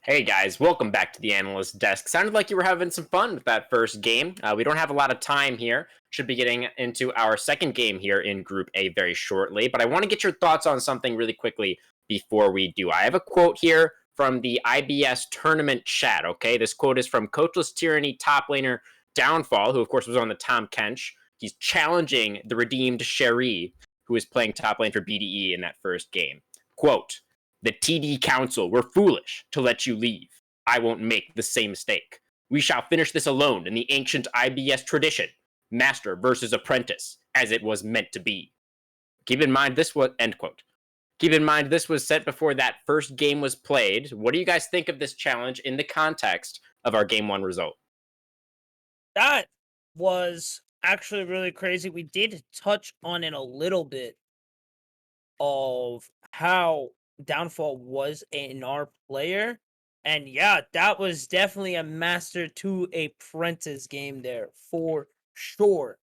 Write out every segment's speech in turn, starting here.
Hey guys, welcome back to the analyst desk. Sounded like you were having some fun with that first game. We don't have a lot of time here. Should be getting into our second game here in Group A very shortly, but I want to get your thoughts on something really quickly before we do. I have a quote here from the IBS tournament chat, okay? This quote is from Coachless Tyranny top laner Downfall, who of course was on the Tom Kench. He's challenging the redeemed Sherry, who is playing top lane for BDE in that first game. Quote, the TD Council were foolish to let you leave. I won't make the same mistake. We shall finish this alone in the ancient IBS tradition, master versus apprentice, as it was meant to be. Keep in mind this was end quote. Keep in mind this was set before that first game was played. What do you guys think of this challenge in the context of our game one result? That was actually really crazy. We did touch on it a little bit of how Downfall was an R player. And yeah, that was definitely a master to apprentice game there for sure.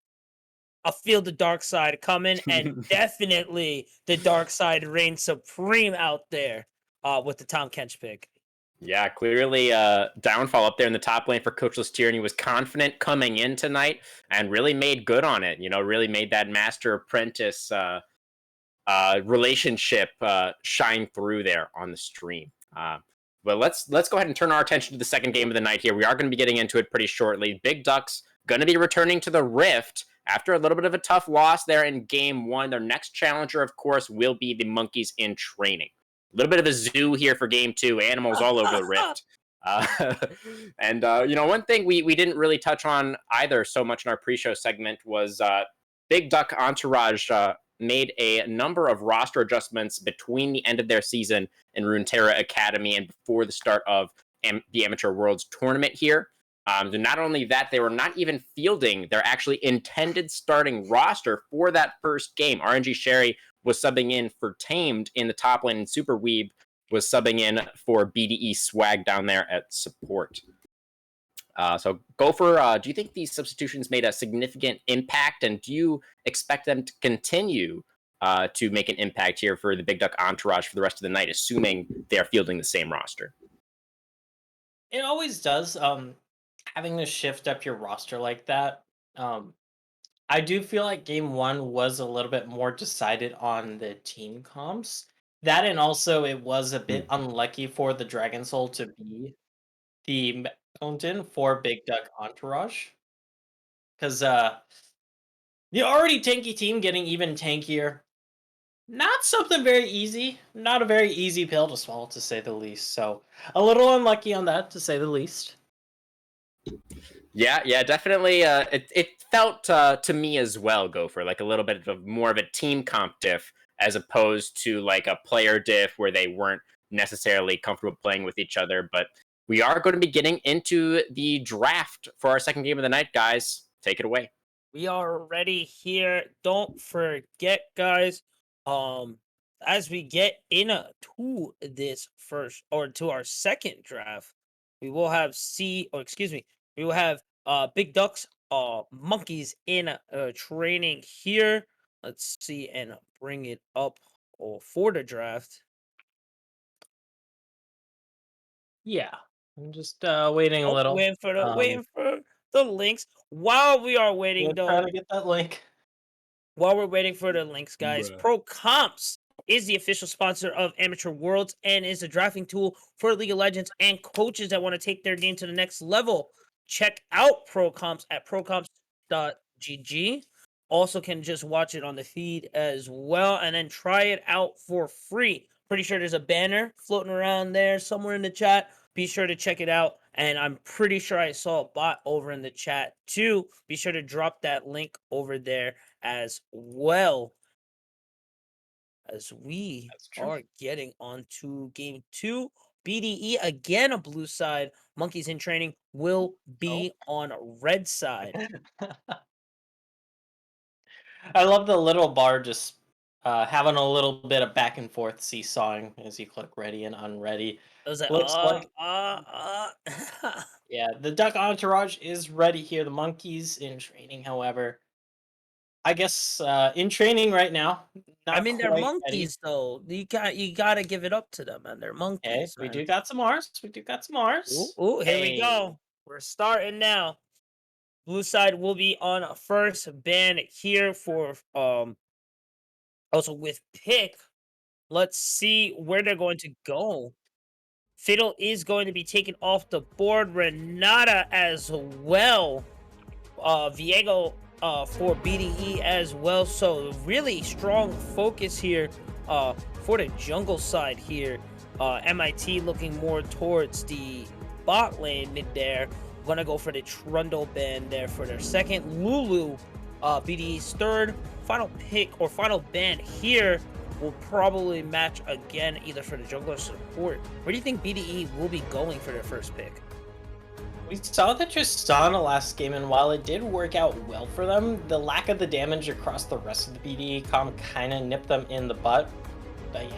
I feel the dark side coming, and definitely the dark side reigns supreme out there with the Tom Kench pick. Yeah, clearly Downfall up there in the top lane for Coachless Tyranny was confident coming in tonight and really made good on it. You know, really made that master apprentice relationship shine through there on the stream. But let's go ahead and turn our attention to the second game of the night here. We are going to be getting into it pretty shortly. Big Ducks going to be returning to the Rift after a little bit of a tough loss there in game one. Their next challenger, of course, will be the Monkeys in Training. A little bit of a zoo here for game two. Animals all over the Rift. Uh, and one thing we didn't really touch on either so much in our pre-show segment was Big Duck Entourage made a number of roster adjustments between the end of their season in Runeterra Academy and before the start of the Amateur Worlds tournament here. And not only that, they were not even fielding their actually intended starting roster for that first game. RNG Sherry was subbing in for Tamed in the top lane, and Super Weeb was subbing in for BDE Swag down there at support. So, Gopher, do you think these substitutions made a significant impact, and do you expect them to continue to make an impact here for the Big Duck Entourage for the rest of the night, assuming they are fielding the same roster? It always does. Having to shift up your roster like that. Um, I do feel like game one was a little bit more decided on the team comps. That and also it was a bit unlucky for the Dragon Soul to be the mountain for Big Duck Entourage. Because the already tanky team getting even tankier. Not something very easy. Not a very easy pill to swallow, to say the least. So a little unlucky on that, to say the least. Yeah, definitely. It felt to me as well, Gopher, like a little bit of more of a team comp diff as opposed to like a player diff where they weren't necessarily comfortable playing with each other. But we are going to be getting into the draft for our second game of the night, guys. Take it away. We are ready here. Don't forget, guys. Um, as we get into this first or to our second draft, we will have we will have Big Ducks, Monkeys in training here. Let's see and bring it up for the draft. Yeah. I'm just waiting a Oh, little. waiting for the links. While we are waiting, Gonna try though, to get that link. while we're waiting for the links, guys, Bruh. Pro Comps is the official sponsor of Amateur Worlds and is a drafting tool for League of Legends and coaches that want to take their game to the next level. Check out Pro Comps at procomps.gg. Also, can just watch it on the feed as well and then try it out for free. Pretty sure there's a banner floating around there somewhere in the chat. Be sure to check it out. And I'm pretty sure I saw a bot over in the chat too. Be sure to drop that link over there as well, as we That's true. are getting on to game two. BDE again, a blue side. Monkeys in training will Oh. be on red side. I love the little bar just having a little bit of back and forth seesawing as you click ready and unready. I was like, Looks like, yeah, the Duck Entourage is ready here. The Monkeys in training, however. I guess in training right now. I Not mean, they're quite ready. monkeys, though. You gotta give it up to them, man. They're Okay, monkeys, we man. do got some R's. We do got some Ooh, R's. ooh, here we Hey, go. We're starting now. Blue side will be on first ban here for also with pick. Let's see where they're going to go. Fiddle is going to be taken off the board. Renata as well. Viego for BDE as well. So really strong focus here for the jungle side here. MIT looking more towards the bot lane mid there. Gonna go for the Trundle ban there for their second. Lulu, BDE's third. Final pick or final ban here will probably match again either for the jungle or support. Where do you think BDE will be going for their first pick? we saw the Tristana last game, and while it did work out well for them, the lack of the damage across the rest of the BDE comp kind of nipped them in the butt. Diana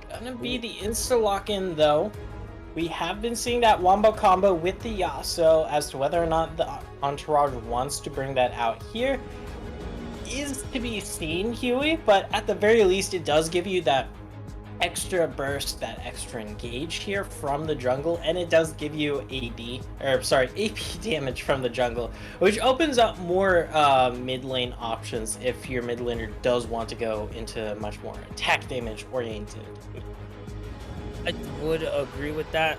gonna be the insta-lock-in, though. We have been seeing that wombo combo with the Yasuo. As to whether or not the Entourage wants to bring that out here is to be seen, Huey, but at the very least, it does give you that extra burst, that extra engage here from the jungle, and it does give you AP damage from the jungle, which opens up more mid lane options if your mid laner does want to go into much more attack damage oriented. I would agree with that.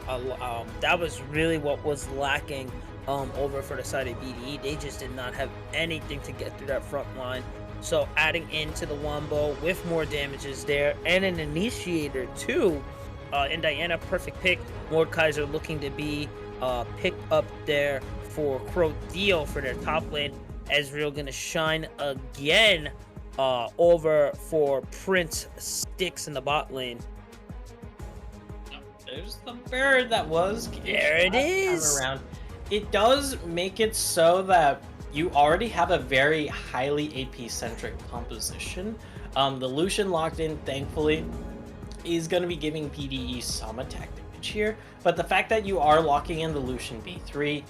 That was really what was lacking over for the side of BDE. They just did not have anything to get through that front line. So adding into the Wombo with more damages there and an initiator too. And Diana, perfect pick. Mordekaiser looking to be picked up there for Crow Dio for their top lane. Ezreal gonna shine again over for Prince Sticks in the bot lane. There's the bird that was there it is around. It does make it so that you already have a very highly AP centric composition. The Lucian locked in, thankfully, is going to be giving BDE some attack damage here, but the fact that you are locking in the Lucian B3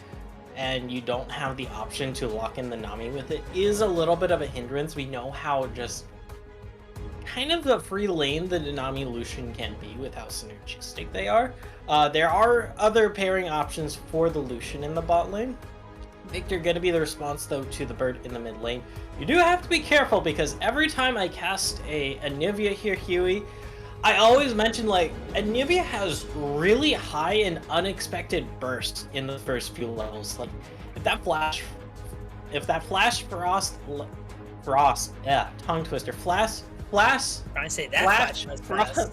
and you don't have the option to lock in the Nami with it is a little bit of a hindrance. We know how just kind of the free lane the Nami Lucian can be with how synergistic they are. There are other pairing options for the Lucian in the bot lane. Victor gonna be the response though to the bird in the mid lane. You do have to be careful because every time I cast a Anivia here, Huey, I always mention like Anivia has really high and unexpected bursts in the first few levels. Like if that flash tongue twister, Trying to say that frost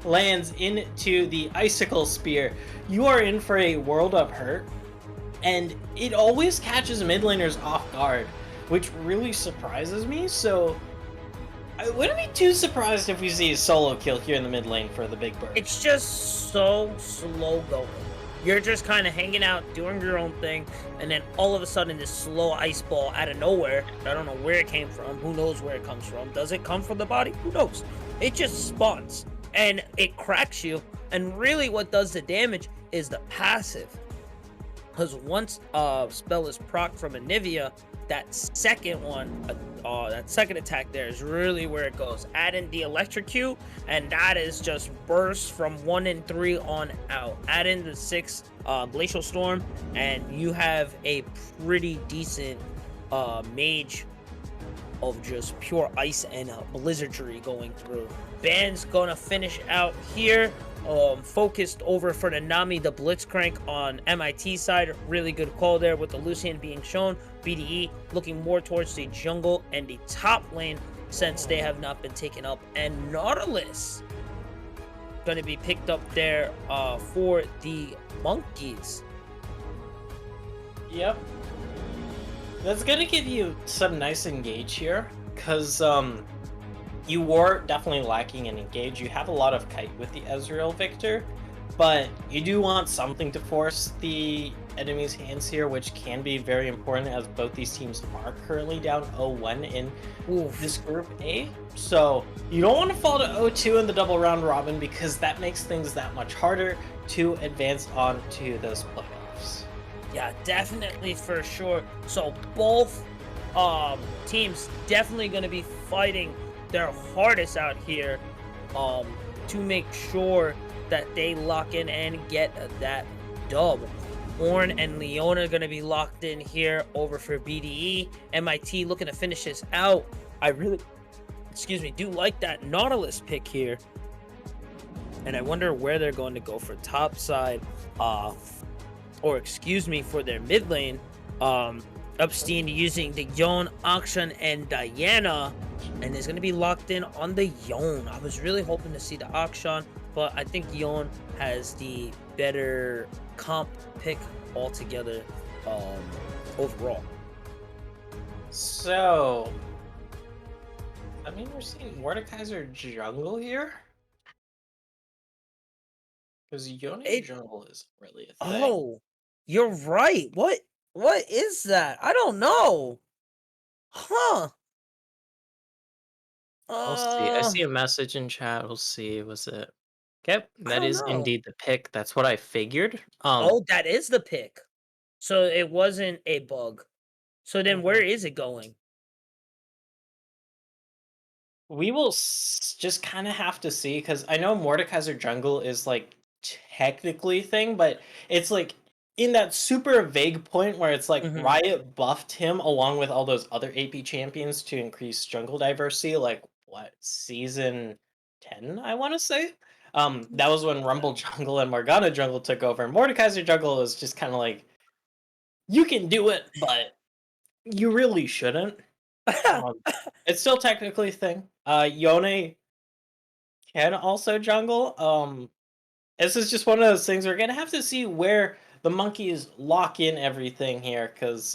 lands into the icicle spear, you are in for a world of hurt, and it always catches mid laners off guard, which really surprises me. So I wouldn't be too surprised if we see a solo kill here in the mid lane for the big bird. It's just so slow going. You're just kind of hanging out, doing your own thing, and then all of a sudden this slow ice ball out of nowhere. I don't know where it came from. Who knows where it comes from? Does it come from the body? Who knows? It just spawns, and it cracks you. And really what does the damage is the passive. Because once spell is proc from Anivia, that second one, that second attack there is really where it goes. Add in the electrocute, and that is just burst from 1 and 3 on out. Add in the 6 glacial storm, and you have a pretty decent mage of just pure ice and blizzardry going through. Ban's gonna finish out here. Focused over for the Nami, the Blitzcrank on MIT side. Really good call there with the Lucian being shown. BDE looking more towards the jungle and the top lane since they have not been taken up. And Nautilus going to be picked up there for the monkeys. Yep. That's going to give you some nice engage here, because you were definitely lacking in engage. You have a lot of kite with the Ezreal, Victor, but you do want something to force the enemy's hands here, which can be very important as both these teams are currently down 0-1 in this Group A. So you don't want to fall to 0-2 in the double round robin, because that makes things that much harder to advance on to those playoffs. Yeah, definitely for sure. So both teams definitely going to be fighting their hardest out here to make sure that they lock in and get that dub. Ornn and Leona are going to be locked in here over for BDE. MIT looking to finish this out. I really, do like that Nautilus pick here. And I wonder where they're going to go for top side, for their mid lane. Epstein using the Yon, Akshan, and Diana, and is going to be locked in on the Yon. I was really hoping to see the Akshan, but I think Yon has the better comp pick altogether overall. So, I mean, we're seeing Mordekaiser jungle here? Because Yone jungle isn't really a thing. Oh, you're right. What is that? I don't know. Huh. We'll see. I see a message in chat. We'll see. Was it? Okay, that is indeed the pick. That's what I figured. Oh, that is the pick. So it wasn't a bug. So then where is it going? We will just kind of have to see, because I know Mordekaiser jungle is like technically thing, but it's like in that super vague point where it's like Riot buffed him along with all those other AP champions to increase jungle diversity, like what, season 10, I want to say. That was when Rumble jungle and Morgana jungle took over. Mordekaiser jungle is just kind of like, you can do it, but you really shouldn't. It's still technically a thing. Yone can also jungle. This is just one of those things we're gonna have to see where the monkeys lock in everything here, because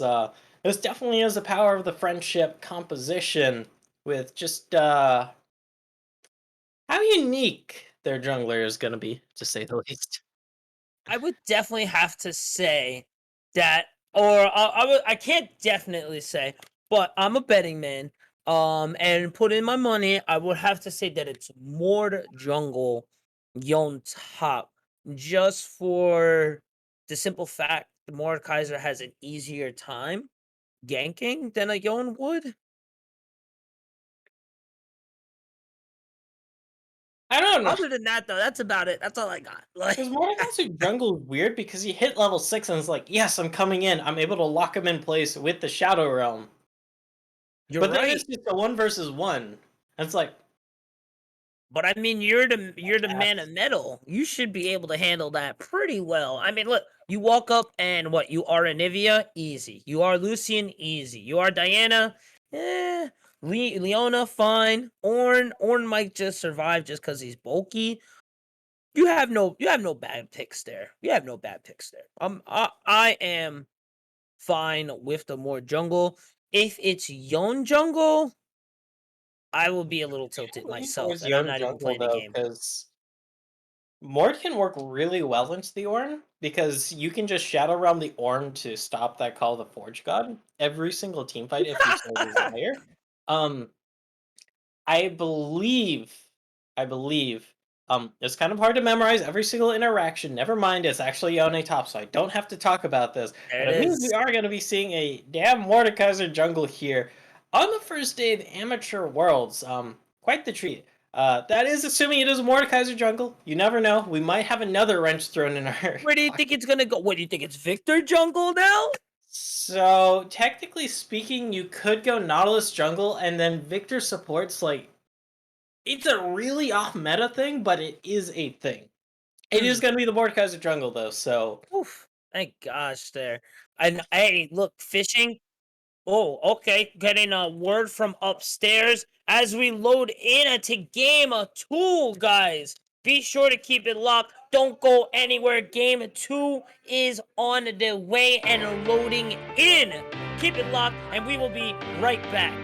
this definitely is the power of the friendship composition with just how unique their jungler is gonna be, to say the least. I would definitely have to say that, or I can't definitely say, but I'm a betting man. And put in my money, I would have to say that it's Mord jungle, Yon top, just for the simple fact the Mordekaiser has an easier time ganking than a Yon would. I don't know. Other than that, though, that's about it. That's all I got. Like, Because Mordekaiser jungle is weird because you hit level 6 and it's like, yes, I'm coming in. I'm able to lock him in place with the Shadow Realm. You're right. Then it's just a 1 versus 1. And it's like, but I mean, you're the man of metal. You should be able to handle that pretty well. I mean, look, you walk up and what? You are Anivia, easy. You are Lucian, easy. You are Diana, Leona, fine. Ornn might just survive just because he's bulky. You have no bad picks there. I am fine with the more jungle. If it's Yon jungle, I will be a little tilted myself, and I'm not even playing the game. Because Mord can work really well into the Ornn, because you can just Shadow Realm the Ornn to stop that Call of the Forge God every single team fight if you so desire. I believe, it's kind of hard to memorize every single interaction. Never mind, it's actually Yone top, so I don't have to talk about this. But it means we are going to be seeing a damn Mordekaiser jungle here on the first day of the Amateur Worlds. Quite the treat. That is assuming it is a Mordekaiser jungle. You never know. We might have another wrench thrown in our... Where do you think it's going to go? What, do you think it's Victor jungle now? So, technically speaking, you could go Nautilus jungle, and then Victor supports, like... It's a really off-meta thing, but it is a thing. It is going to be the Mordekaiser jungle, though, so... Oof. Thank gosh, there. And, hey, look, fishing... Oh, okay. Getting a word from upstairs as we load in to game 2, guys. Be sure to keep it locked. Don't go anywhere. Game 2 is on the way and loading in. Keep it locked, and we will be right back.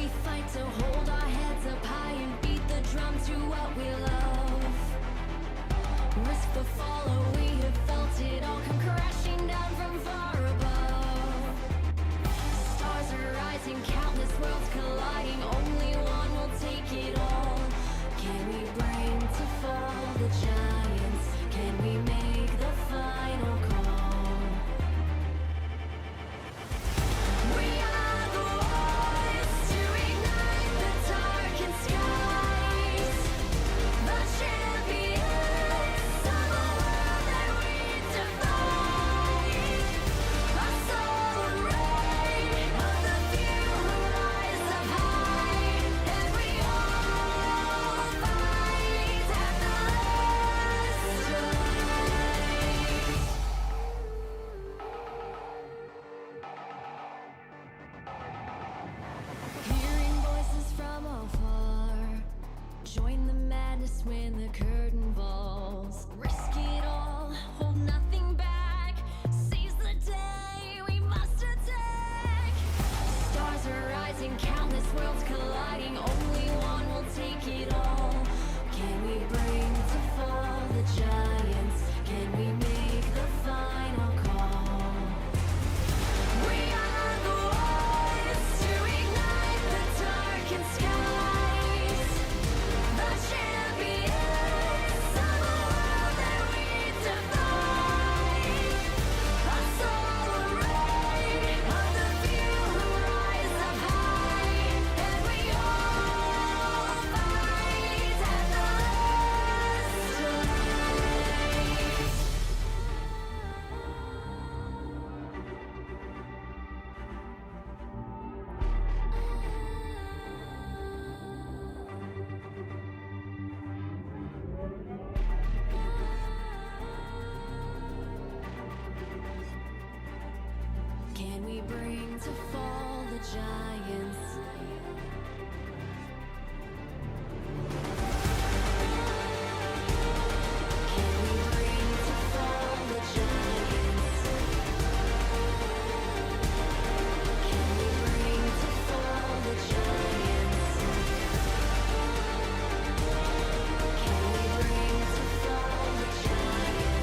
We fight to hold our heads up high and beat the drum to what we love. Risk the follow, we have felt it all come crashing down from far above. Stars are rising, countless worlds colliding, only one will take it all. Can we bring to fall the giants? Can we make the final call? We are the ones to ignite the darkened skies, the champions of a world that we defy. A soul ray of the few who rise up high, and we all fight at the last light. Hearing voices from afar, join the madness when the curtain falls. Risk it all, hold nothing back. Seize the day, we must attack. Stars are rising, countless worlds colliding, only one will take it all. Can we bring to fall the giants? Can we make the final call? We are the ones to ignite the darkened skies, the champions of a world that we defy. A soul ray of the few who rise up high, and we all fight at the last light. Can we bring to fall the giants? Can we bring to fall the giants? Can we bring to fall the giants? Can we bring to fall the giants?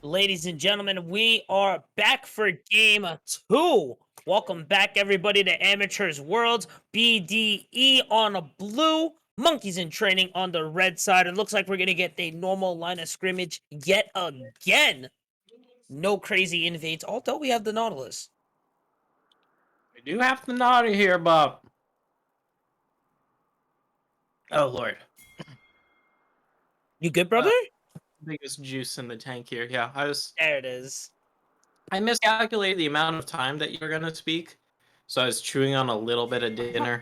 Ladies and gentlemen, we are back for game 2. Welcome back, everybody, to Amateurs Worlds. BDE on a blue, Monkeys in Training on the red side. It looks like we're going to get the normal line of scrimmage yet again. No crazy invades, although we have the Nautilus. We do have the naughty here, but oh lord, You good, brother? biggest juice in the tank here. Yeah, There it is. I miscalculated the amount of time that you were gonna speak, so I was chewing on a little bit of dinner.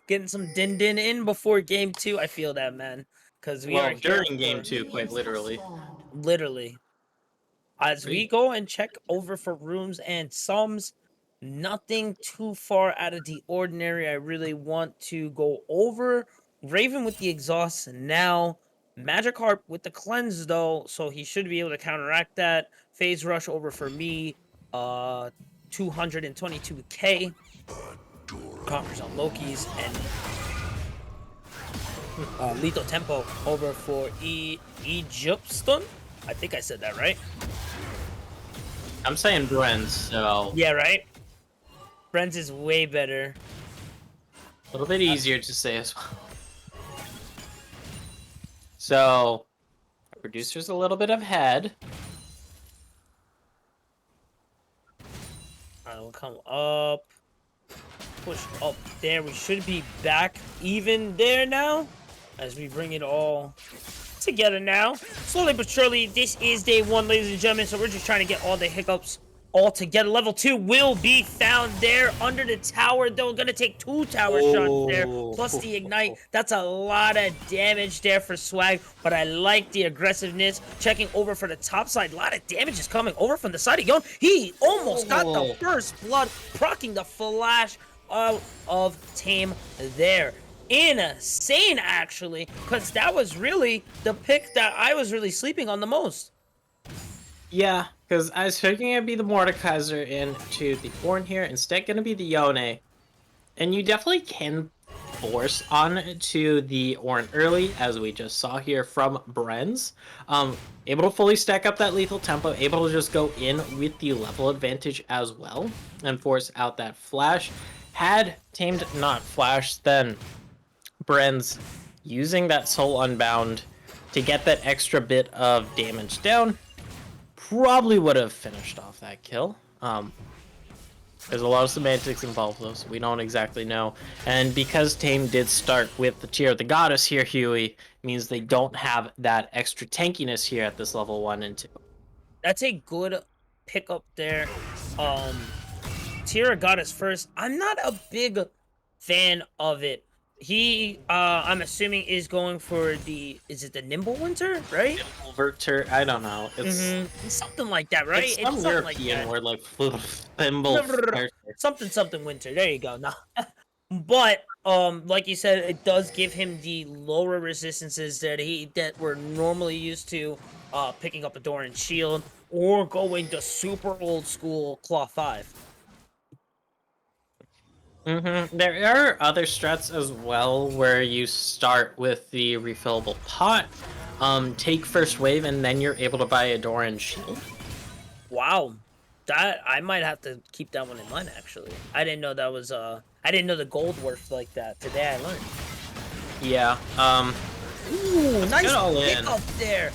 Getting some din-din in before game 2. I feel that, man. Because we are here During game for- 2, quite literally. Literally. As we Sweet. go and check over for rooms and sums, nothing too far out of the ordinary. I really want to go over Raven with the exhaust now. Magikarp with the cleanse though, so he should be able to counteract that. Phase rush over for me, 222k. Conquers on Loki's and lethal tempo over for Egyptstun. I think I said that right. I'm saying Bren's, so Yeah, right? Bren's is way better. a little bit easier to say as well. So, our producer's a little bit ahead. Alright, we'll come up. Push up there. We should be back even there now. As we bring it all together now. Slowly but surely, this is day 1, ladies and gentlemen. So we're just trying to get all the hiccups all together. Level 2 will be found there under the tower, though. Gonna take 2 tower shots there, plus the ignite. That's a lot of damage there for Swag, but I like the aggressiveness. Checking over for the top side. A lot of damage is coming over from the side of Yon. He almost got the first blood, proccing the flash out of Tame there. Insane, actually, because that was really the pick that I was really sleeping on the most. Yeah, because I was thinking it'd be the Mordekaiser into the Ornn here. Instead, gonna be the Yone. And you definitely can force on to the Ornn early, as we just saw here from Bren's. Able to fully stack up that lethal tempo, able to just go in with the level advantage as well, and force out that flash. Had Tamed not flashed, then Bren's using that Soul Unbound to get that extra bit of damage down probably would have finished off that kill. There's a lot of semantics involved though, so we don't exactly know. And because Tame did start with the Tear of the Goddess here, Huey, means they don't have that extra tankiness here at this level 1 and 2. That's a good pickup there. Tear of Goddess first. I'm not a big fan of it. He, I'm assuming, is going for the, is it the Nimble Winter, right? Overture, I don't know. It's Something like that, right? It's some something European like word like thimble. something winter. There you go. No. But like you said, it does give him the lower resistances that we're normally used to picking up a Doran Shield or going to super old school Claw 5. There are other strats as well where you start with the refillable pot, take first wave, and then you're able to buy a Doran Shield. Wow, that I might have to keep that one in mind. Actually, I didn't know that was I didn't know the gold worked like that. Today I learned. Yeah. Ooh, nice all pick in. up there.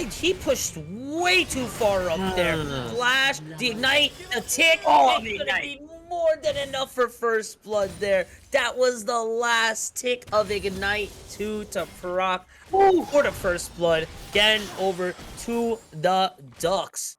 He pushed way too far up there. Flash, the ignite, the tick. Oh, it's the gonna ignite. be more than enough for first blood there. That was the last tick of ignite 2 to proc for the first blood. Getting over to the Ducks.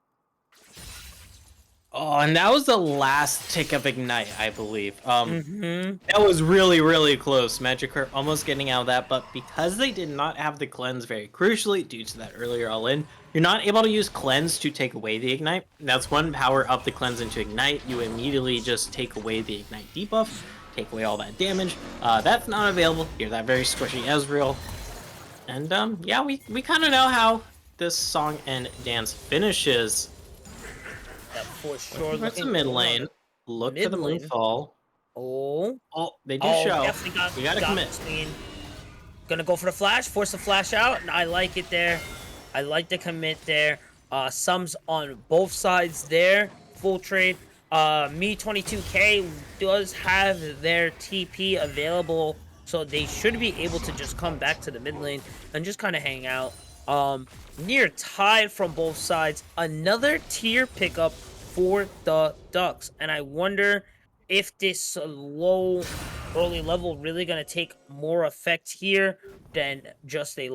Oh, and that was the last tick of Ignite, I believe. Mm-hmm. That was really, really close. Magikarp almost getting out of that, but because they did not have the cleanse very crucially, due to that earlier all-in, you're not able to use cleanse to take away the Ignite. That's one power up the cleanse into Ignite. You immediately just take away the Ignite debuff, take away all that damage. That's not available. You're that very squishy Ezreal. And yeah, we kind of know how this song and dance finishes. That for sure. That's the mid lane. Look for the Mid lane. Moonfall. Oh. Oh, they do show. Definitely We gotta commit. Gonna go for the flash, force the flash out. I like it there. I like the commit there. sums on both sides there. Full trade. Me22K does have their TP available, so they should be able to just come back to the mid lane and just kind of hang out. Near tied from both sides. Another tier pickup for the Ducks, and I wonder if this low early level really gonna take more effect here than just a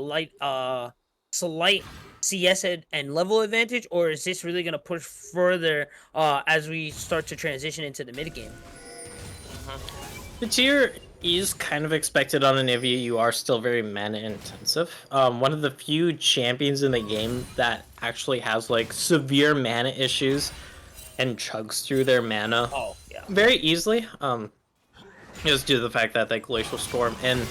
slight CS and level advantage, or is this really gonna push further as we start to transition into the mid game? The tier is kind of expected on Anivia. You are still very mana intensive. One of the few champions in the game that actually has like severe mana issues and chugs through their mana very easily. Just due to the fact that that Glacial Storm and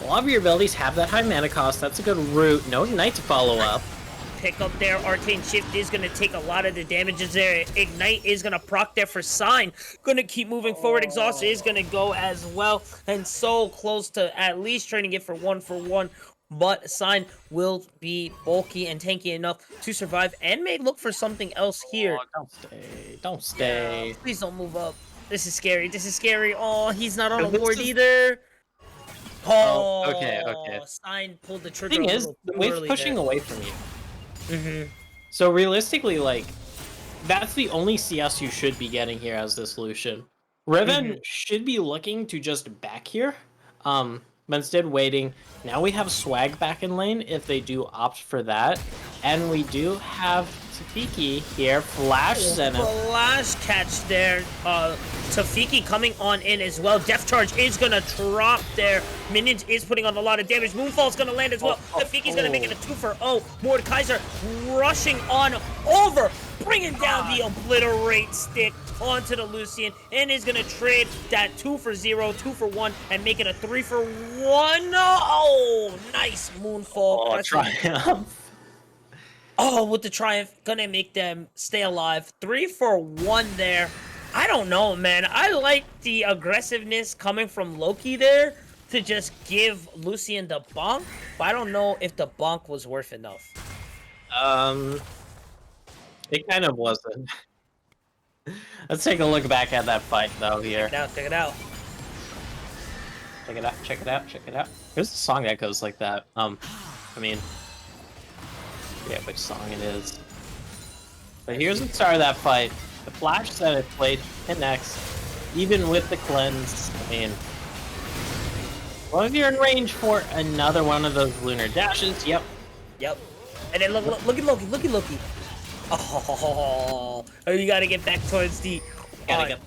a lot of your abilities have that high mana cost. That's a good route. No Ignite to follow up. Pick up there. Arcane Shift is going to take a lot of the damages there. Ignite is going to proc there for Sign. Going to keep moving forward. Exhaust is going to go as well. And so close to at least trading it for 1-for-1. But Sign will be bulky and tanky enough to survive and may look for something else here. Oh, don't stay. Don't stay. Yeah, please don't move up. This is scary. This is scary. Oh, he's not on a This ward is- either. Oh, okay. Sign pulled the The trigger. thing a is, little the too wave's early pushing there. away from you. Mhm. So realistically, like, that's the only CS you should be getting here as this Lucian. Riven should be looking to just back here, but instead waiting. Now we have Swag back in lane if they do opt for that, and we do have Tafiki here, Flash Zenith. Flash catch there. Tafiki coming on in as well. Death Charge is gonna drop there. Minions is putting on a lot of damage. Moonfall's gonna land as well. Tafiki's gonna make it a 2-for-0. Mordekaiser rushing on over, bringing down the Obliterate stick onto the Lucian, and is gonna trade that 2-for-0, 2-for-1, and make it a 3-for-1. Oh, nice Moonfall. Oh, That's gonna- Triumph. Oh, with the Triumph, gonna make them stay alive. 3-for-1 there. I don't know, man. I like the aggressiveness coming from Loki there to just give Lucian the bonk, but I don't know if the bonk was worth enough. It kind of wasn't. Let's take a look back at that fight, though, here. Check it out. Check it out, check it out, check it out. There's a song that goes like that. I mean, yeah, which song it is. But here's the start of that fight. The flash that it played connects, even with the cleanse. I mean, as long as you're in range for another one of those lunar dashes, yep. And then look at Loki. Oh, you gotta get back towards the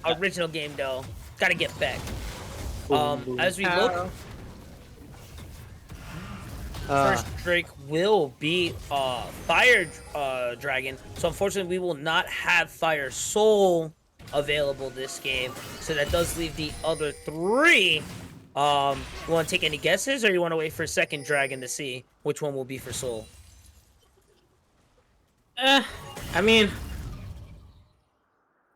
original game, though. Gotta get back. As we look, first Drake will be Fire Dragon. So unfortunately, we will not have Fire Soul available this game. So that does leave the other three. You want to take any guesses, or you want to wait for second Dragon to see which one will be for Soul? I mean,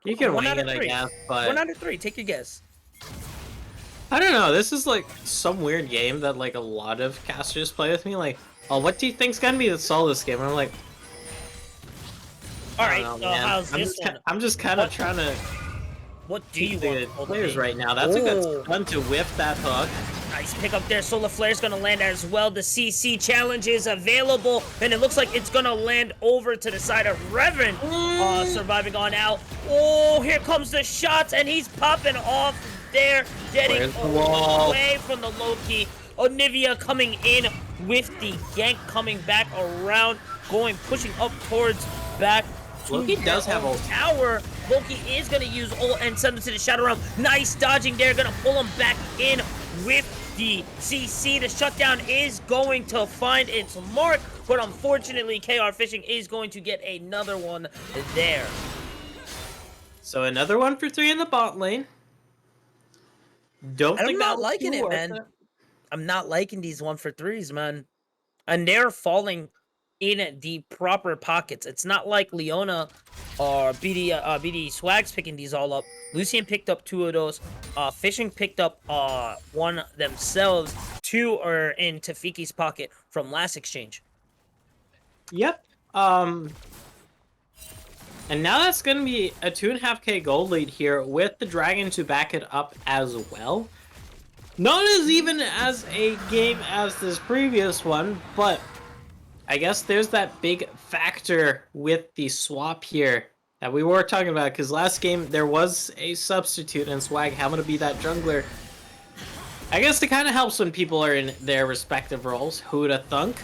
you can One wing out of it, I three. guess, but 1 out of 3. Take your guess. I don't know. This is like some weird game that like a lot of casters play with me. Like, oh, what do you think's gonna be the soul this game? And I'm like, All I right. don't know, man. How's this one? I'm just kind of trying to What do you keep the want? Hold players on. right now. That's a good Oh. stun to whiff that hook. Nice pick up there. Solar Flare's gonna land as well. The CC challenge is available, and it looks like it's gonna land over to the side of Reverend, surviving on out. Oh, here comes the shots, and he's popping off there, getting Where's the wall? away from the Loki. Olivia coming in with the gank, coming back around, pushing up towards back. Loki does have ult. Tower. Loki is gonna use ult and send him to the Shadow Realm. Nice dodging there, gonna pull him back in with the CC. The shutdown is going to find its mark, but unfortunately, KR Fishing is going to get another one there. So another 1-for-3 in the bot lane. Don't I'm think not that was liking too it, worth man. I'm not liking these 1-for-3s, man. And they're falling in the proper pockets. It's not like Leona or BDE Swag's picking these all up. Lucian picked up 2 of those. Fishing picked up 1 themselves. 2 are in Tafiki's pocket from last exchange. Yep. And now that's going to be a 2.5k gold lead here with the dragon to back it up as well. Not as even as a game as this previous one, but I guess there's that big factor with the swap here that we were talking about, because last game there was a substitute and Swag having to be that jungler. I guess it kind of helps when people are in their respective roles. Who would have thunk?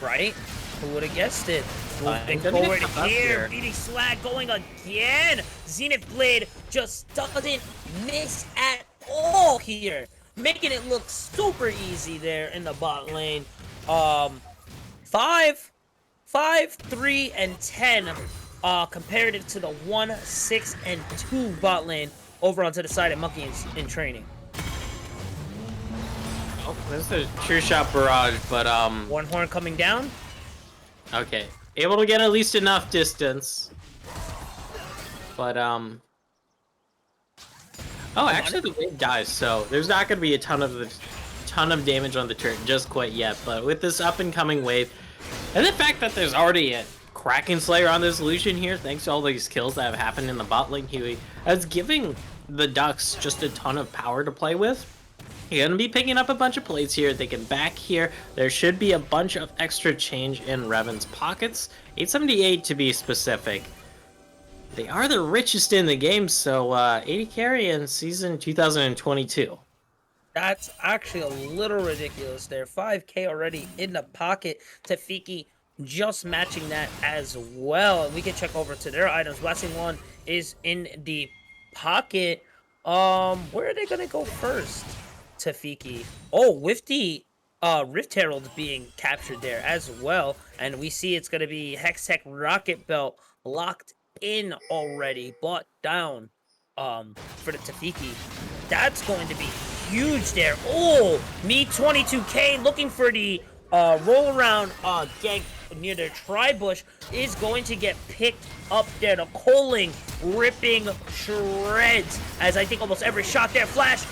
Right? Who would have guessed it? Moving gonna be forward tough up here, here. BD Swag going again. Zenith Blade just doesn't miss at all here, making it look super easy there in the bot lane. 5, 3, and 10 comparative to the 1, 6, and 2 bot lane over onto the side of Monkey in training. Oh, this is a true shot barrage, but One horn coming down. okay. Able to get at least enough distance. But oh, actually the wave dies, so there's not going to be a ton of damage on the turret just quite yet. But with this up and coming wave, and the fact that there's already a Kraken Slayer on this Lucian here, thanks to all these kills that have happened in the bot lane, Huey, that's giving the Ducks just a ton of power to play with. You're going to be picking up a bunch of plates here. They can back here. There should be a bunch of extra change in Revan's pockets. 878 to be specific. They are the richest in the game, so 80 carry in season 2022. That's actually a little ridiculous there. 5k already in the pocket. Tafiki just matching that as well. And we can check over to their items. Blessing 1 is in the pocket. Where are they going to go first? Tafiki. Oh, with the Rift Herald being captured there as well. And we see it's going to be Hextech Rocket Belt locked in already. Bought down for the Tafiki. That's going to be huge there. Oh, me 22k looking for the roll around gank near their tri-bush is going to get picked up there. The Coling ripping shreds as I think almost every shot there. Flash,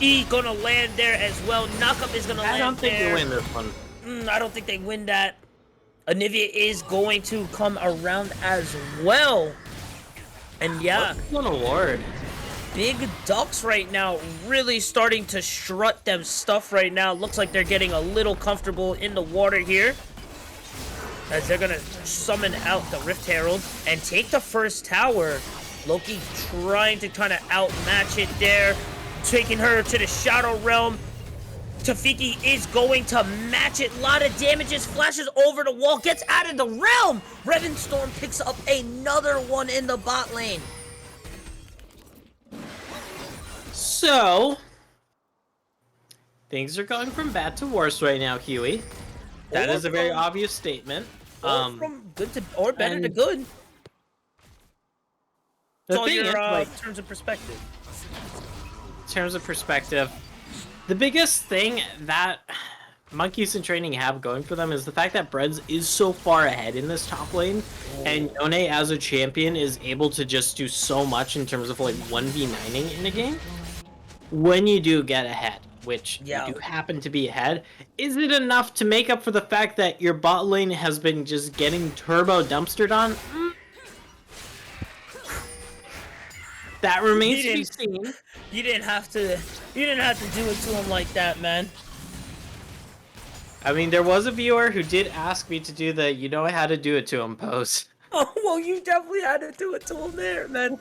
E gonna land there as well. Knockup is gonna land there. I don't think they win this one. I don't think they win that. Anivia is going to come around as well. And yeah. What an award. Big Ducks right now really starting to strut them stuff right now. Looks like they're getting a little comfortable in the water here, as they're gonna summon out the Rift Herald and take the first tower. Loki trying to kind of outmatch it there, taking her to the Shadow Realm. Tafiki is going to match it. A lot of damages, flashes over the wall, gets out of the realm. Revan Storm picks up another one in the bot lane. So, things are going from bad to worse right now, Huey. That is a very obvious statement. From good to or better to good. The It's all thing your is, like, terms of perspective. in terms of perspective, the biggest thing that Monkeys in Training have going for them is the fact that Breads is so far ahead in this top lane, and Yone as a champion is able to just do so much in terms of like 1v9ing in the game. When you do get ahead, which you do happen to be ahead, is it enough to make up for the fact that your bot lane has been just getting turbo dumpstered on? That remains to be seen. You didn't have to do it to him like that, man. I mean, there was a viewer who did ask me to do the "you know how to do it to him" pose. Oh, well, you definitely had to do it to him there, man.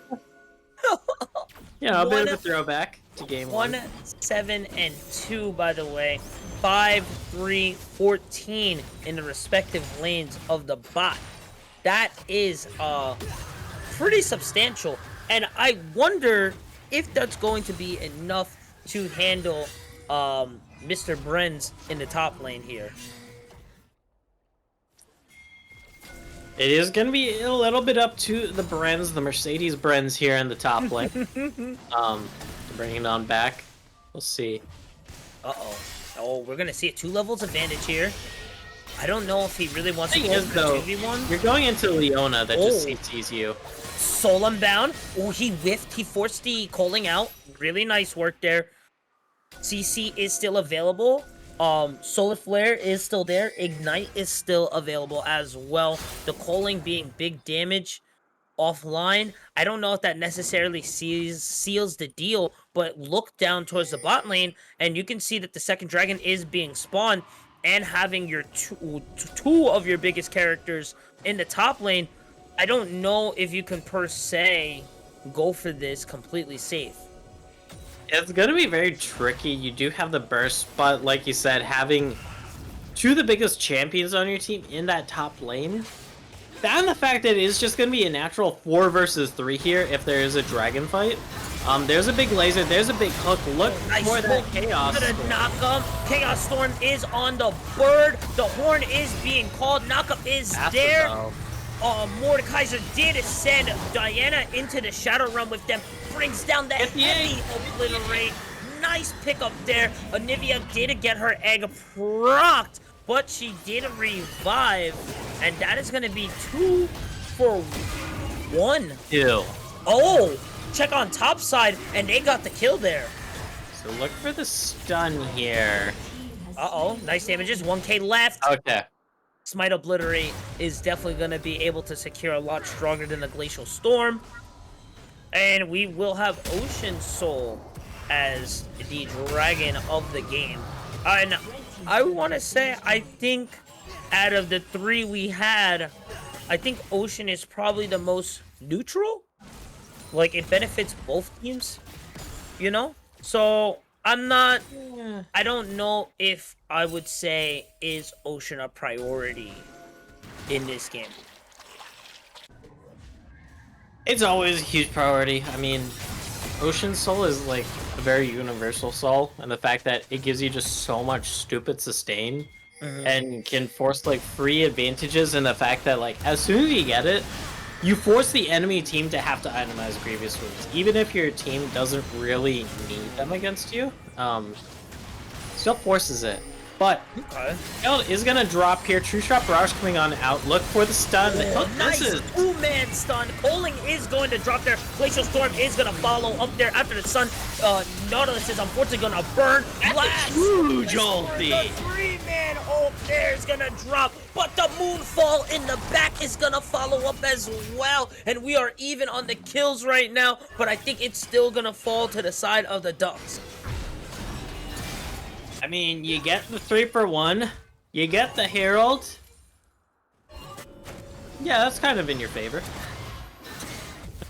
You know, a bit of a throwback to game 1. 7 and 2, by the way. 5, 3, 14 in the respective lanes of the bot. That is pretty substantial. And I wonder if that's going to be enough to handle Mr. Brenz in the top lane here. It is going to be a little bit up to the Brenz, the Mercedes Brenz here in the top lane. Bringing it on back. We'll see. Uh-oh. Oh, we're going to see a 2 levels advantage here. I don't know if he really wants to Thing go is, for though, 2v1. you're going into Leona that just CCs you. Soul Unbound. Oh, he whiffed. He forced the calling out. Really nice work there. CC is still available. Solar Flare is still there. Ignite is still available as well. The Culling being big damage offline. I don't know if that necessarily seals the deal, but look down towards the bot lane, and you can see that the second dragon is being spawned, and having your two of your biggest characters in the top lane. I don't know if you can per se go for this completely safe. It's gonna be very tricky. You do have the burst, but like you said, having two of the biggest champions on your team in that top lane, and the fact that it is just gonna be a natural 4 versus 3 here if there is a dragon fight. There's a big laser, there's a big hook. Look for that chaos Gonna storm. knock him. Chaos Storm is on the bird. The horn is being called. Knockup is there. Mordekaiser did send Diana into the Shadow Realm with them. Brings down the heavy obliterate. Nice pickup there. Anivia did get her egg procced, but she did revive. And that is going to be 2 for 1. Ew. Oh, check on top side, and they got the kill there. So look for the stun here. Uh-oh, nice damages. 1k left. Okay. Smite Obliterate is definitely going to be able to secure a lot stronger than the Glacial Storm. And we will have Ocean Soul as the dragon of the game. And I want to say, I think out of the 3 we had, I think Ocean is probably the most neutral. Like, it benefits both teams, you know? So, I don't know if I would say, is Ocean a priority in this game? It's always a huge priority. I mean, Ocean Soul is like a very universal soul, and the fact that it gives you just so much stupid sustain and can force like free advantages, and the fact that like as soon as you get it, you force the enemy team to have to itemize previous wounds, even if your team doesn't really need them against you. Still forces it. But Shield is gonna drop here. True Shot Barrage coming on out. Look for the stun. Nice 2-man stun. Culling is going to drop there. Glacial Storm is gonna follow up there after the stun. Nautilus is unfortunately gonna burn. Blast. Huge ulti. The 3-man ult there is gonna drop, but the Moonfall in the back is gonna follow up as well. And we are even on the kills right now, but I think it's still gonna fall to the side of the Ducks. I mean, you get the 3 for 1, you get the Herald. Yeah, that's kind of in your favor.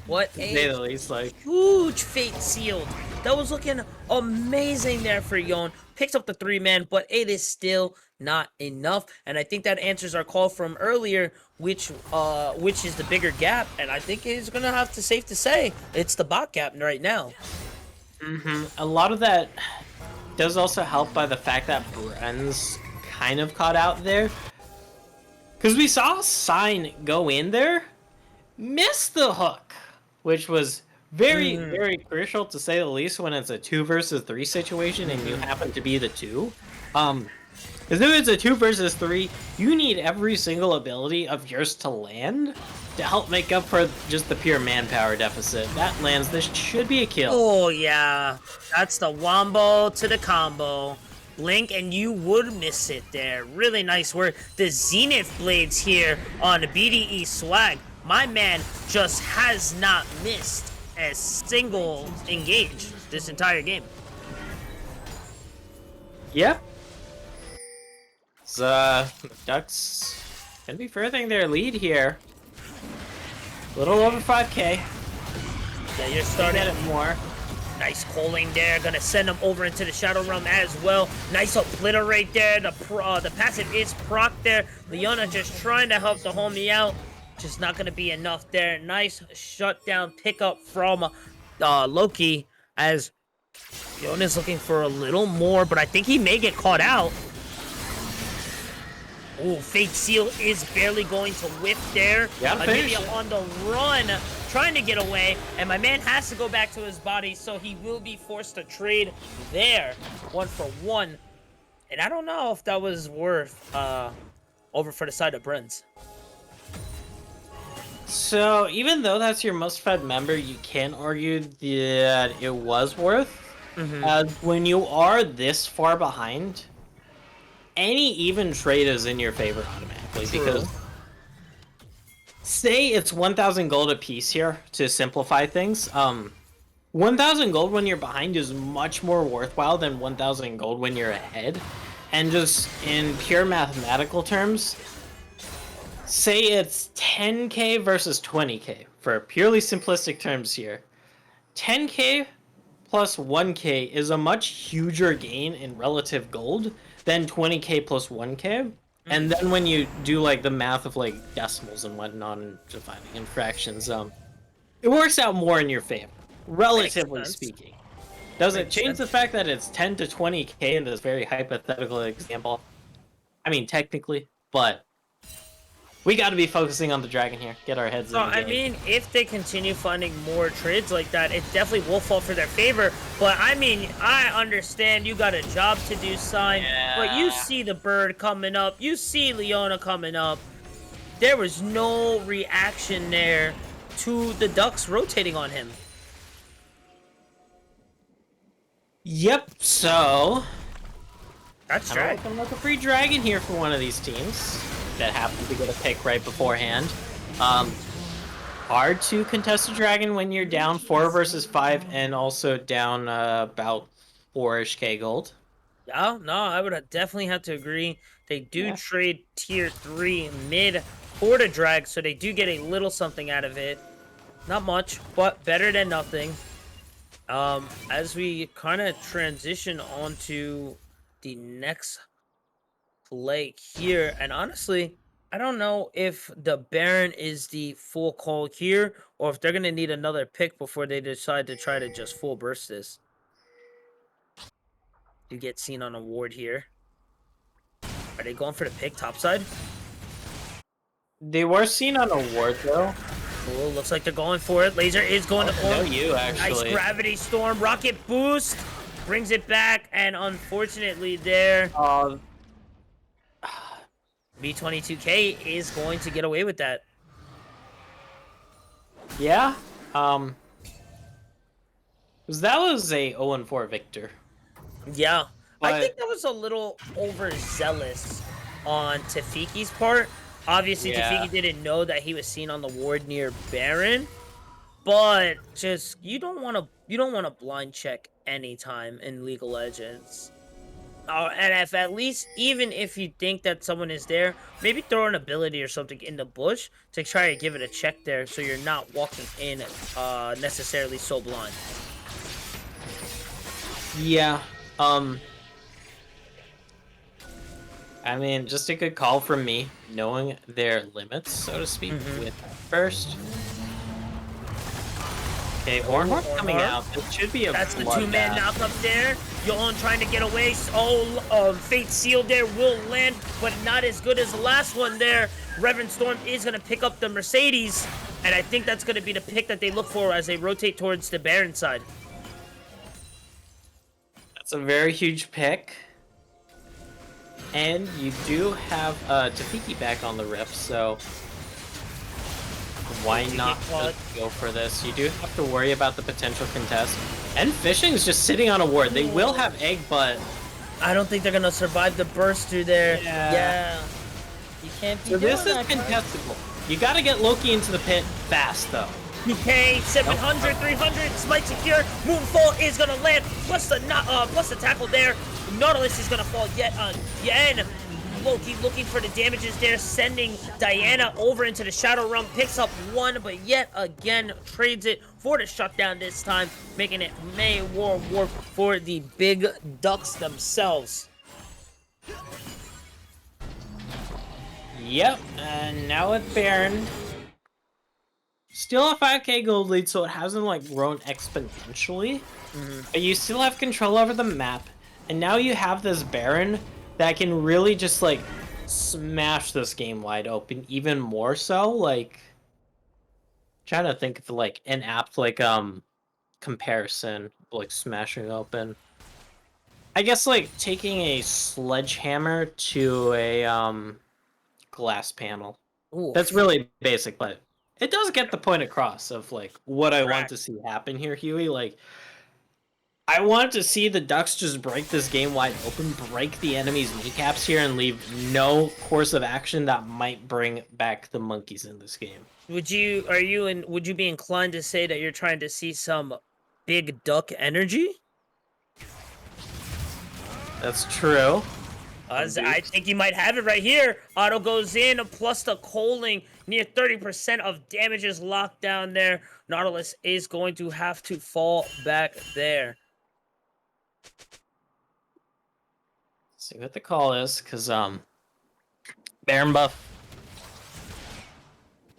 What To say the least, like. huge Fate Sealed. That was looking amazing there for Yon. Picks up the 3-man, but it is still not enough. And I think that answers our call from earlier, which is the bigger gap. And I think it's gonna have to safe to say it's the bot gap right now. A lot of that does also help by the fact that Bren's kind of caught out there. Because we saw Sign go in there, miss the hook, which was very, very crucial to say the least when it's a 2 versus 3 situation and you happen to be the 2. Because if it's a 2 versus 3, you need every single ability of yours to land to help make up for just the pure manpower deficit. That lands, this should be a kill. Oh yeah, that's the wombo to the combo. Blink and you would miss it there. Really nice work. The Zenith Blades here on BDE Swag. My man just has not missed a single engage this entire game. Yeah. So, Ducks gonna be furthering their lead here. A little over 5k. Yeah, you're starting At it more. Nice Culling there, gonna send him over into the Shadow Realm as well. Nice Obliterate there, the passive is proc there. Leona just trying to help the homie out. Just not gonna be enough there. Nice shutdown pickup from Loki as Leona's looking for a little more, but I think he may get caught out. Oh, Fate Seal is barely going to whiff there. Yeah, Olivia on the run, trying to get away, and my man has to go back to his body, so he will be forced to trade there, 1 for 1. And I don't know if that was worth over for the side of Bren's. So, even though that's your most fed member, you can argue that it was worth. When you are this far behind, any even trade is in your favor automatically. True. Because say it's 1,000 gold a piece here to simplify things. 1,000 gold when you're behind is much more worthwhile than 1,000 gold when you're ahead. And just in pure mathematical terms, say it's 10k versus 20k for purely simplistic terms here. 10k plus 1k is a much huger gain in relative gold than 20k plus 1k. And then when you do like the math of like decimals and whatnot and dividing in fractions, it works out more in your favor, relatively sense. speaking. Does it Makes change sense. the fact that it's 10 to 20k in this very hypothetical example? I mean, technically, but we got to be focusing on the dragon here. Get our heads in So, the game. I mean, if they continue finding more trades like that, it definitely will fall for their favor. But, I mean, I understand you got a job to do, Sign. But you Yeah. see the bird coming up. You see Leona coming up. There was no reaction there to the Ducks rotating on him. Yep, so That's I'm right. looking like a free dragon here for one of these teams that happened to get a pick right beforehand. Hard to contest a dragon when you're down 4 versus 5 and also down about 4-ish K gold. Yeah, no, I would definitely have to agree. They do Yeah. trade tier 3 mid for the drag, so they do get a little something out of it. Not much, but better than nothing. As we kind of transition onto the next play here, and honestly, I don't know if the Baron is the full call here, or if they're gonna need another pick before they decide to try to just full burst this. You get seen on a ward here. Are they going for the pick topside? They were seen on a ward though. Oh, looks like they're going for it. Laser is going to No, form. you Nice actually. gravity storm, rocket boost, brings it back, and unfortunately there, B22K is going to get away with that. Yeah. 'Cause that was a 0-4 victor. Yeah, I But- think that was a little overzealous on Tafiki's part. Obviously, Yeah. Tafiki didn't know that he was seen on the ward near Baron, but just you don't want to blind check anytime in League of Legends. And if at least, even if you think that someone is there, maybe throw an ability or something in the bush to try to give it a check there, so you're not walking in necessarily so blind. Yeah. I mean, just a good call from me, knowing their limits, so to speak, with first. Okay, Ornhorn coming out. This should be a That's the two-man bloodbath. knock up there. Yolan trying to get away. Oh, Fate Seal there will land, but not as good as the last one there. Reverend Storm is going to pick up the Mercedes, and I think that's going to be the pick that they look for as they rotate towards the Baron side. That's a very huge pick. And you do have Tafiki back on the rift, so why not just go for this? You do have to worry about the potential contest. And Fishing's just sitting on a ward. They will have egg, but I don't think they're going to survive the burst through there. Yeah. You can't be so this is doing that, guys. contestable. You gotta get Loki into the pit fast, though. PK 700, 300, smite secure. Moonfall is gonna land. Plus the tackle there. Nautilus is gonna fall yet again. Loki looking for the damages there, sending Diana over into the Shadow Realm. Picks up one, but yet again trades it for the shutdown this time, making it May War for the big Ducks themselves. Yep, and now with Baron. Still a 5k gold lead, so it hasn't like grown exponentially. But you still have control over the map. And now you have this Baron that can really just like smash this game wide open even more so. Like, trying to think of like an apt like comparison, like smashing open. I guess like taking a sledgehammer to a glass panel. Ooh, That's really basic, but it does get the point across of like what I want Correct. to see happen here, Huey. Like, I want to see the Ducks just break this game wide open, break the enemy's kneecaps here, and leave no course of action that might bring back the Monkeys in this game. Would you be inclined to say that you're trying to see some big duck energy? That's true. I think you might have it right here. Auto goes in, plus the Coaling. Near 30% of damage is locked down there. Nautilus is going to have to fall back there. See what the call is, because Baron buff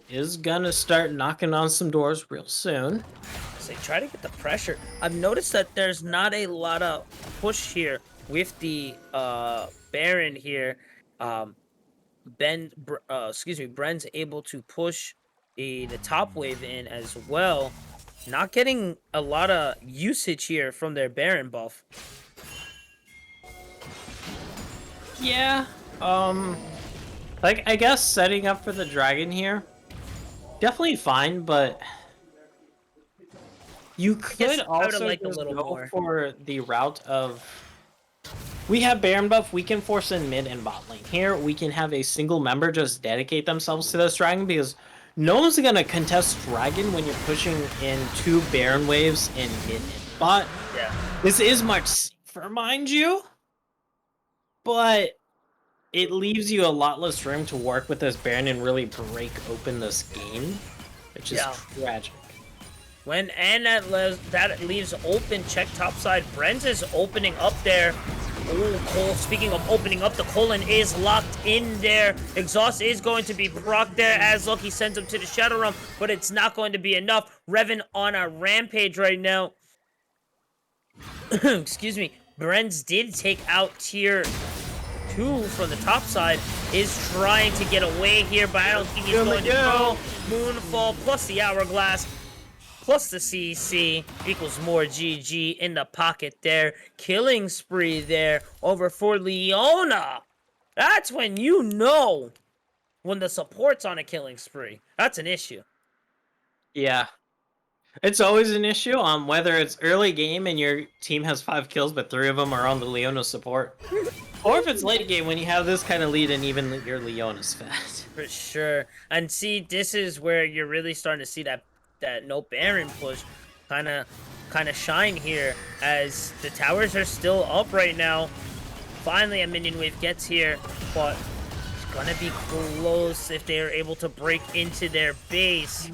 is gonna start knocking on some doors real soon. So they try to get the pressure. I've noticed that there's not a lot of push here with the Baron here. Bren's able to push the top wave in as well. Not getting a lot of usage here from their Baron buff. Yeah, like, I guess setting up for the dragon here, definitely fine, but you could also like just a little go more for the route of, we have Baron buff, we can force in mid and bot lane. Here, we can have a single member just dedicate themselves to this dragon, because no one's gonna contest dragon when you're pushing in 2 Baron waves in mid and bot. Yeah. This is much safer, mind you, but it leaves you a lot less room to work with this Baron and really break open this game, which is tragic. That leaves open, check topside. Brent is opening up there. Oh, Cole, speaking of opening up, the Colon is locked in there. Exhaust is going to be procced there as Loki sends him to the Shadow Realm, but it's not going to be enough. Revan on a rampage right now. Excuse me. Brent's did take out tier 2 from the top side. Is trying to get away here, but I don't think he's going to go. Moonfall plus the Hourglass plus the CC equals more GG in the pocket there. Killing spree there over for Leona. That's when you know when the support's on a killing spree. That's an issue. Yeah. It's always an issue on whether it's early game and your team has 5 kills, but 3 of them are on the Leona support. Or if it's late game when you have this kind of lead and even your Leona's fast. For sure. And see, this is where you're really starting to see that no Baron push kind of shine here, as the towers are still up right now. Finally, a minion wave gets here, but it's gonna be close if they are able to break into their base.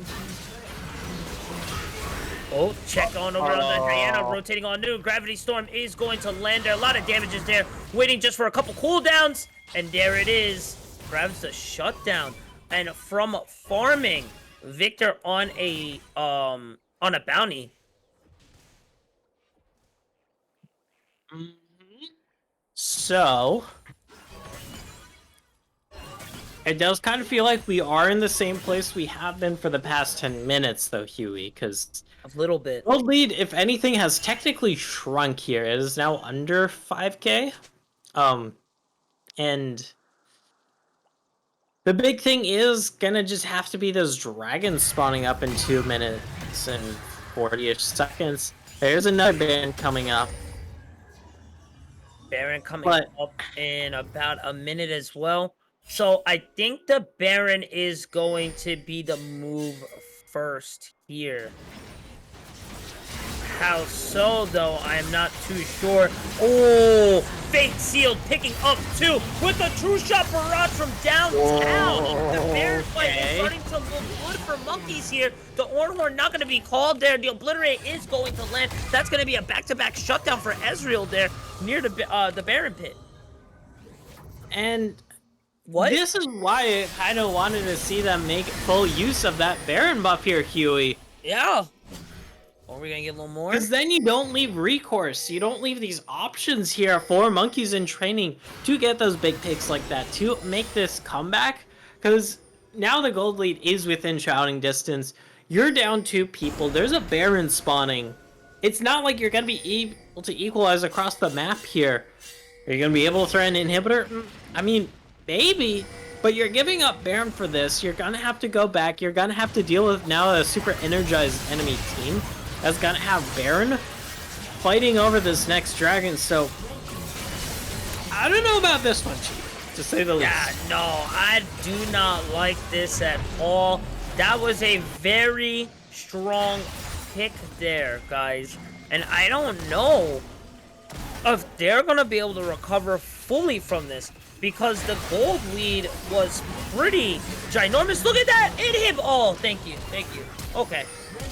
Oh, check on over on the Diana, rotating on new. Gravity Storm is going to land there. A lot of damage is there, waiting just for a couple cooldowns, and there it is. Grabs the shutdown, and from farming, Victor on a bounty. So it does kind of feel like we are in the same place we have been for the past 10 minutes, though, Huey, because a little bit. World lead, if anything, has technically shrunk here. It is now under 5k. And the big thing is gonna just have to be those dragons spawning up in 2 minutes and 40-ish seconds. There's another Baron coming up. Baron coming up in about a minute as well. So I think the Baron is going to be the move first here. How so, though, I am not too sure. Oh, Fate Sealed picking up 2 with a true shot barrage from downtown. The Baron fight is starting to look good for Monkeys here. The Ornhorn not going to be called there. The Obliterate is going to land. That's going to be a back-to-back shutdown for Ezreal there near the Baron pit. And what? This is why I kind of wanted to see them make full use of that Baron buff here, Huey. Yeah. Are we gonna get a little more? Because then you don't leave recourse. You don't leave these options here for Monkeys in training to get those big picks like that, to make this comeback. Because now the gold lead is within shouting distance. You're down 2 people. There's a Baron spawning. It's not like you're gonna be able to equalize across the map here. Are you gonna be able to throw an inhibitor? I mean, maybe. But you're giving up Baron for this. You're gonna have to go back. You're gonna have to deal with now a super energized enemy team that's gonna have Baron. fighting over this next dragon, so I don't know about this one, Chief, to say the least. Yeah, no, I do not like this at all. That was a very strong pick there, guys. And I don't know if they're going to be able to recover fully from this, because the gold lead was pretty ginormous. Look at that! Inhib! Oh, thank you. Okay.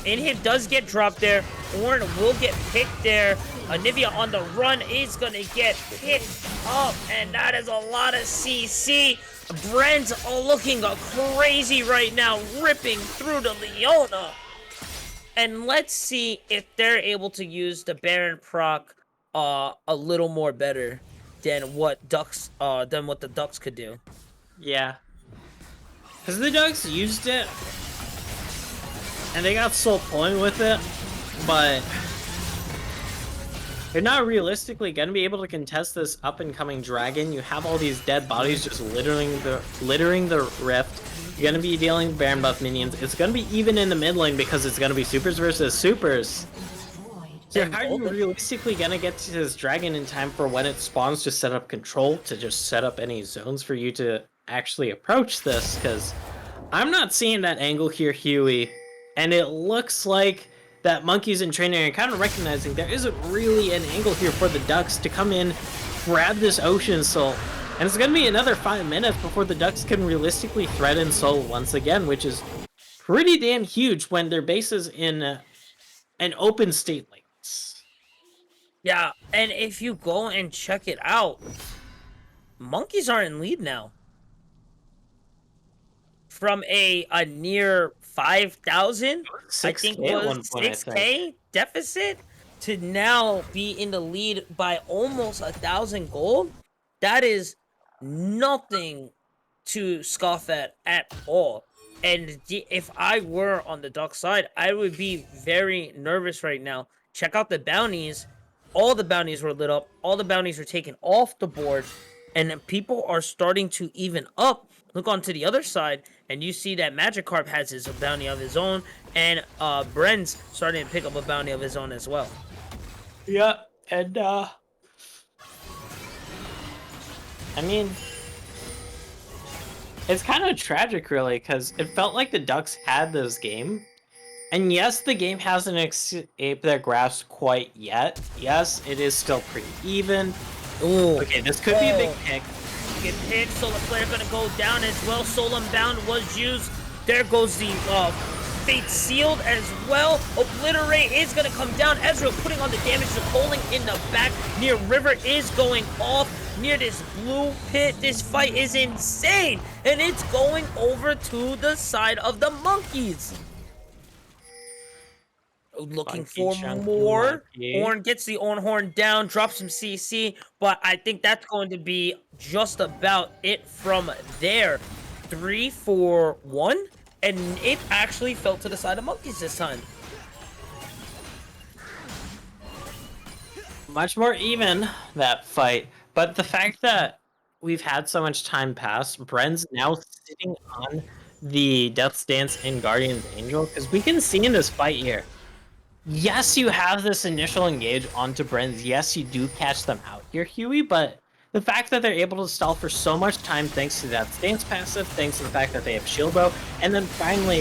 Inhib does get dropped there. Ornn will get picked there. Anivia on the run is going to get picked up, and that is a lot of CC. Brent's looking crazy right now, ripping through to Leona. And let's see if they're able to use the Baron proc a little more better than what the Ducks could do. Yeah. Because the Ducks used it, and they got soul point with it, but they're not realistically going to be able to contest this up-and-coming dragon. You have all these dead bodies just littering the rift. You're going to be dealing Baron buff minions. It's going to be even in the mid lane because it's going to be supers versus supers. So how are you realistically going to get to this dragon in time for when it spawns to set up control, to just set up any zones for you to actually approach this? Because I'm not seeing that angle here, Huey. And it looks like that Monkeys in training are kind of recognizing there isn't really an angle here for the Ducks to come in, grab this Ocean Soul. And it's going to be another 5 minutes before the Ducks can realistically threaten Soul once again, which is pretty damn huge when their base is in an open state like this. Yeah, and if you go and check it out, Monkeys are in lead now. From a near 5,000, I think was 6K deficit, to now be in the lead by almost 1,000 gold. That is nothing to scoff at all. And if I were on the Duck side, I would be very nervous right now. Check out the bounties. All the bounties were lit up. All the bounties were taken off the board. And people are starting to even up. Look onto the other side, and you see that Magikarp has his bounty of his own, and Bren's starting to pick up a bounty of his own as well. Yeah, and I mean, it's kind of tragic, really, because it felt like the Ducks had this game. And yes, the game hasn't escaped their grasp quite yet. Yes, it is still pretty even. Ooh. Okay, this could be a big pick. Get picked. Solar Flare gonna go down as well. Soul Unbound was used. There goes the Fate Sealed as well. Obliterate is gonna come down. Ezreal putting on the damage. The Poling in the back. Near River is going off. Near this blue pit. This fight is insane. And it's going over to the side of the Monkeys. Looking for more. Ornn gets the Ornhorn down, drops some CC, but I think that's going to be just about it from there. 3-4-1, and it actually fell to the side of Monkeys this time. Much more even, that fight. But the fact that we've had so much time pass, Bren's now sitting on the Death's Dance and Guardian's Angel, because we can see in this fight here, yes, you have this initial engage onto Bren's. Yes, you do catch them out here, Huey, but the fact that they're able to stall for so much time thanks to that stance passive, thanks to the fact that they have Shield Bow, and then finally,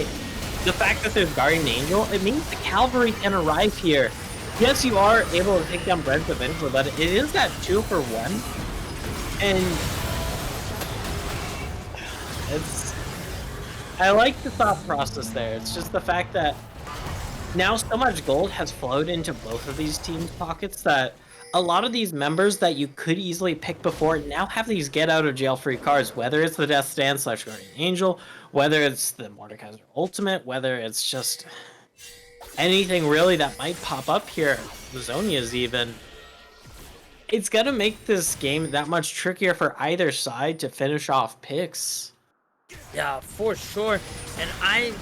the fact that there's Guardian Angel, it means the Cavalry can arrive here. Yes, you are able to take down Bren's eventually, but it is that 2-for-1, and I like the thought process there. It's just the fact that now so much gold has flowed into both of these teams' pockets that a lot of these members that you could easily pick before now have these get-out-of-jail-free cards, whether it's the Death Stand / Guardian Angel, whether it's the Mordekaiser Ultimate, whether it's just anything really that might pop up here, the Zonia's even. It's gonna make this game that much trickier for either side to finish off picks. Yeah, for sure. And I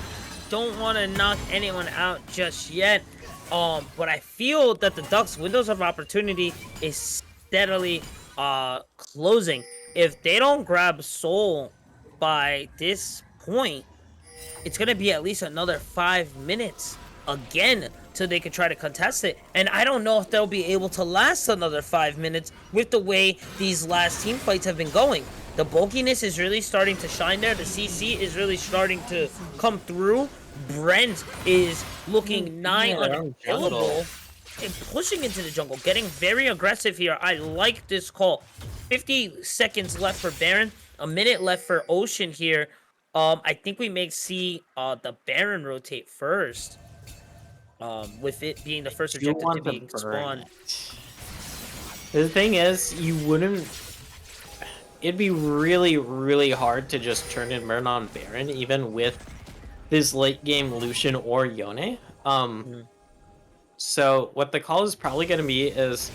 don't want to knock anyone out just yet, but I feel that the Ducks' windows of opportunity is steadily closing. If they don't grab Soul by this point, it's gonna be at least another 5 minutes again till they could try to contest it. And I don't know if they'll be able to last another 5 minutes with the way these last team fights have been going. The bulkiness is really starting to shine there. The CC is really starting to come through. Brent is looking nigh unkillable and pushing into the jungle, getting very aggressive here. I like this call. 50 seconds left for Baron, a minute left for Ocean here. I think we may see the Baron rotate first. With it being the first You objective to want to be burn spawned. it. The thing is, you wouldn't. It'd be really, really hard to just turn and burn on Baron, even with this late game Lucian or Yone. So what the call is probably going to be is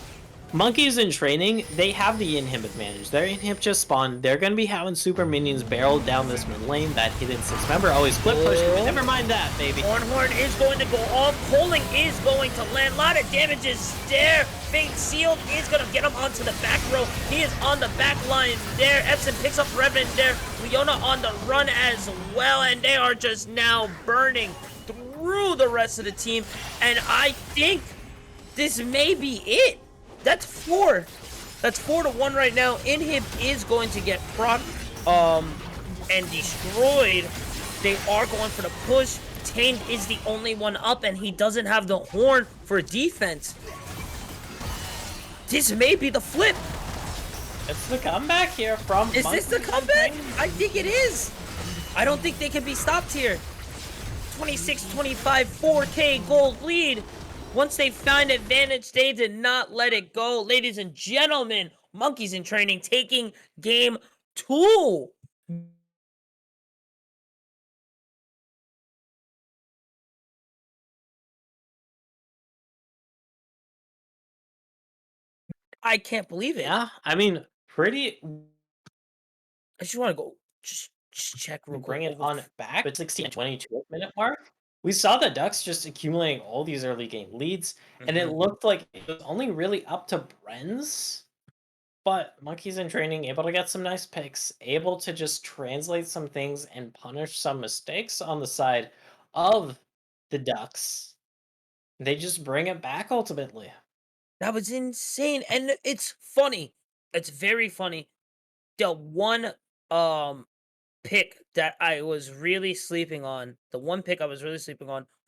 monkeys in training, they have the inhib advantage. Their inhib just spawned. They're going to be having super minions barrel down this mid lane. That hidden 6-member always split push. But never mind that, baby. Horn is going to go off. Poling is going to land. A lot of damages there. Fate Sealed is going to get him onto the back row. He is on the back line there. Epson picks up Revenant there. Leona on the run as well. And they are just now burning through the rest of the team. And I think this may be it. That's 4. That's 4-1 right now. Inhib is going to get proc and destroyed. They are going for the push. Tamed is the only one up, and he doesn't have the horn for defense. This may be the flip. It's the comeback here from. Is this the comeback? I think it is. I don't think they can be stopped here. 26-25, 4K gold lead. Once they find advantage, they did not let it go. Ladies and gentlemen, Monkeys in Training taking game 2. I can't believe it. Yeah, I mean, pretty. I just want to go just check real quick. Bring it on back, but 16 and 22 minute mark. We saw the Ducks just accumulating all these early game leads, and it looked like it was only really up to Brenz. But Monkeys in Training able to get some nice picks, able to just translate some things and punish some mistakes on the side of the Ducks. They just bring it back ultimately. That was insane. And it's funny. It's very funny. The one pick that I was really sleeping on,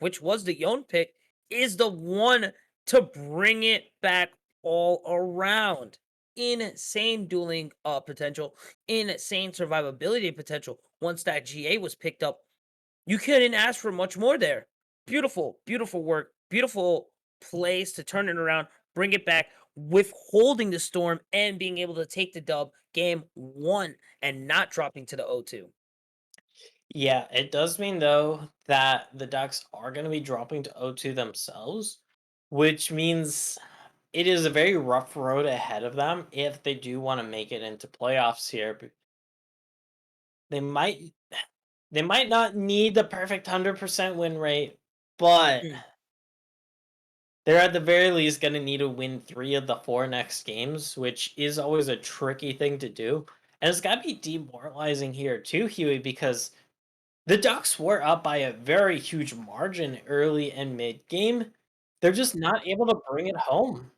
which was the Yon pick, is the one to bring it back all around. Insane dueling potential, insane survivability potential. Once that GA was picked up, you couldn't ask for much more there. Beautiful, beautiful work, beautiful plays to turn it around, bring it back, withholding the storm and being able to take the dub game 1 and not dropping to the 0-2. Yeah, it does mean though that the Ducks are going to be dropping to 0-2 themselves, which means it is a very rough road ahead of them if they do want to make it into playoffs here. They might not need the perfect 100% win rate, but they're at the very least going to need to win 3 of the 4 next games, which is always a tricky thing to do. And it's got to be demoralizing here too, Huey, because the Ducks were up by a very huge margin early and mid game. They're just not able to bring it home.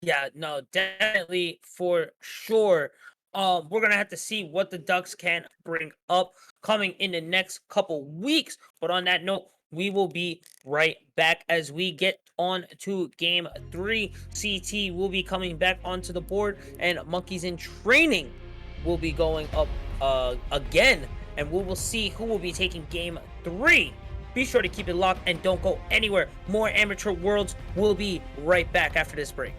Yeah, no, definitely for sure. We're gonna have to see what the Ducks can bring up coming in the next couple weeks. But on that note, we will be right back as we get on to game 3. CT will be coming back onto the board, and Monkeys in Training will be going up again, and we will see who will be taking game 3. Be sure to keep it locked and don't go anywhere. More Amateur Worlds will be right back after this break.